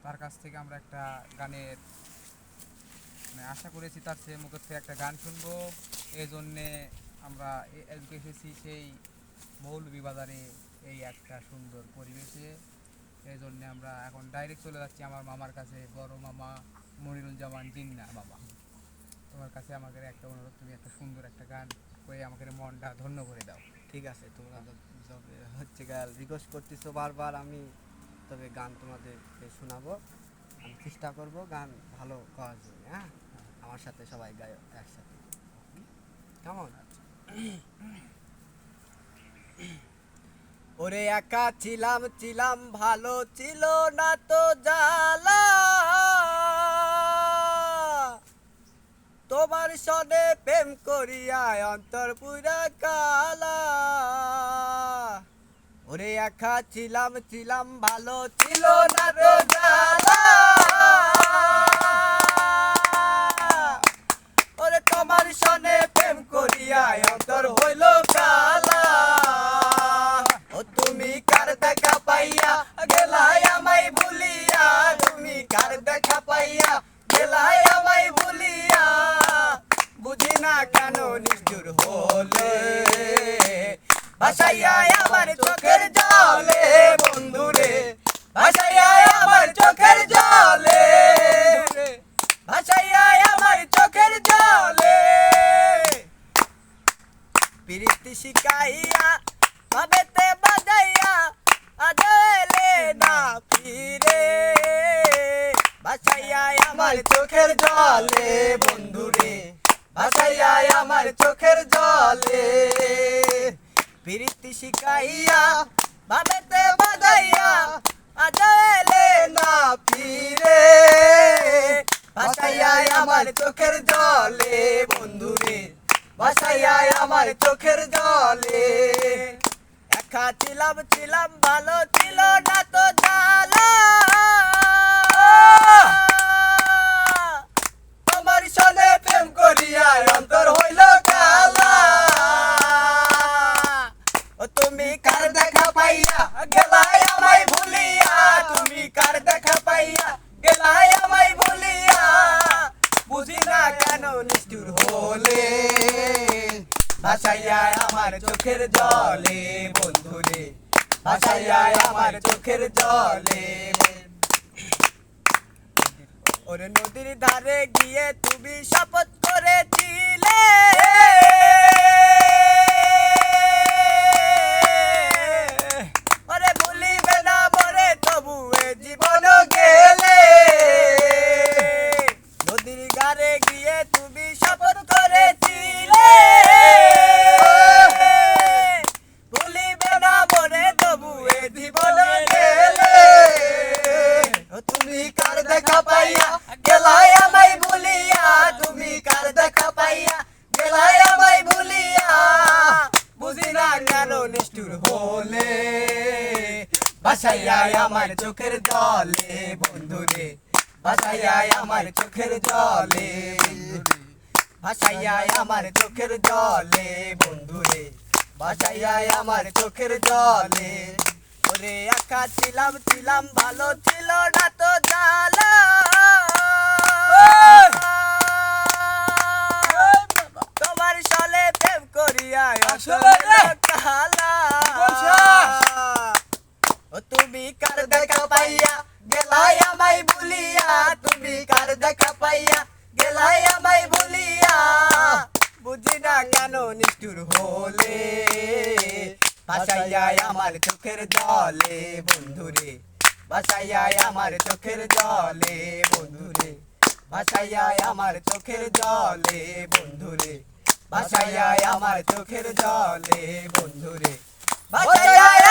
তার কাছ থেকে আমরা একটা গানের মানে আশা করেছি তার সে মুখের থেকে একটা গান শুনবো। এই জন্যে আমরা এসেছি সেই মৌলভীবাজারে এই একটা সুন্দর পরিবেশে। এই জন্যে আমরা এখন ডাইরেক্ট চলে যাচ্ছি আমার মামার কাছে, বড় মামা মনিরুজ্জামান জিন্না। মামা, তোমার কাছে আমাদের একটা অনুরোধ, তুমি একটা সুন্দর একটা গান করে আমাকে মনটা ধন্য করে দাও। ঠিক আছে, তোমরা যবে হচ্ছে গাল রিকোয়েস্ট করতেছো বারবার, আমি তবে গান তোমাদেরকে শোনাবো। আমি চেষ্টা করব গান ভালো করার জন্য। হ্যাঁ, আমার সাথে সবাই গায় একসাথে, কেমন? ওরে একা ছিলাম ছিলাম ভালো ছিল না তো জ্বালা, তোমার সনে প্রেম করিয়া অন্তর পুরা কালা। ওরে একা ছিলাম ছিলাম ভালো ছিল না তো জ্বালা, ওরে তোমার সনে প্রেম করিয়া অন্তর হইল কালা। ও তুমি কার দেখা পাইয়া গেলাই আমায় ভুলিয়া, তুমি কার দেখা পাইয়া গেলাই আমায় ভুলিয়া, বুঝি না কেন নিষ্ঠুর হলে ভাসাইয়া আমার চোখের জলে বন্ধুরে, ভাসাইয়া আমার চোখের জলে, ভাসাইয়া আমার চোখের জলে। প্রীতি শিখাইয়া ভাবেতে বাজাইয়া আজ এলে না ফিরে, ভাসাইয়া আমার চোখের জলে বন্ধুরে, ভাসাইয়া আমার চোখের জলে। প্রীতি শিখাইয়া ভাবেতে বাজাইয়া আজ এলে না ফিরে, ভাসাইয়া আমার চোখের জলে বন্ধুরে, ভাসাইয়া আমার চোখের জলে। একা ছিলাম ছিলাম ভালো ছিল না তো জ্বালা, তোমার সনে প্রেম করিয়া অন্তর হইল কালা। ও তুমি কার দেখা পাইয়া গেলাই আমায় ভুলিয়া, তুমি কার দেখা পাইয়া গেলাই আমায় ভুলিয়া, বুঝি না কেন নিষ্ঠুর হলে ভাসাইয়া আমার চোখের জলে বন্ধুরে, ভাসাইয়া আমার চোখের জলে। ওরে নদীর ধারে গিয়ে তুমি শপথ করেছিলে, ওরে ভুলিবে না মরে তবু এ জীবন গেলে। নদীর ধারে গিয়ে তুমি শপথ করেছিলে, ভুলিবে না মরে তবু এ জীবন গেলে। তুমি কার দেখা পাইয়া গেলাই আমায় ভুলিয়া, তুমি কার দেখা পাইয়া গেলাই আমায় ভুলিয়া, বুঝি না কেন নিষ্ঠুর হলে ভাসাইয়া আমার চোখের জলে বন্ধুরে, ভাসাইয়া আমার চোখের জলে, ভাসাইয়া আমার চোখের জলে বন্ধুরে, ভাসাইয়া আমার চোখের জলে। ওরে একা ছিলাম ছিলাম ভালো ছিল না তো জ্বালা, তোমার সালে প্রেম করিয়া আসলে কালা। ও তুমি কার দেখা পাইয়া গেলাই আমায় ভুলিয়া, তুমি কার দেখা পাইয়া গেলাই আমায় ভুলিয়া, বুঝি না কেন নিষ্ঠুর হলে ভাসাইয়া আমার চোখের জলে বন্ধুরে, ভাসাইয়া আমার চোখের জলে বন্ধুরে, ভাসাইয়া আমার চোখের জলে বন্ধুরে, ভাসাইয়া আমার চোখের জলে বন্ধুরে, ভাসাইয়া